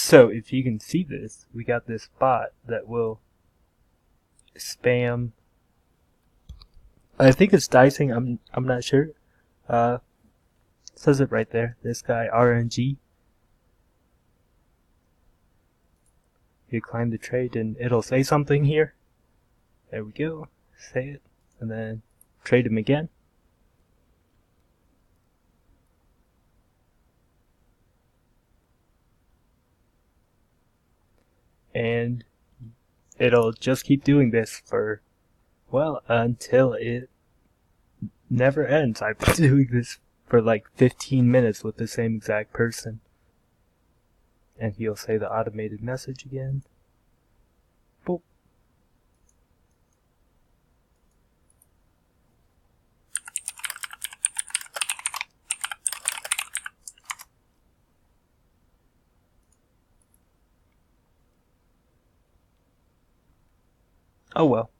So if you can see this, we got this bot that will spam. I think it's dicing. I'm not sure. Says it right there. This guy RNG. You climb the trade and it'll say something here. There we go. Say it and then trade him again. And it'll just keep doing this for, well, until it never ends. I've been doing this for like 15 minutes with the same exact person. And he'll say the automated message again. Boop. Oh well.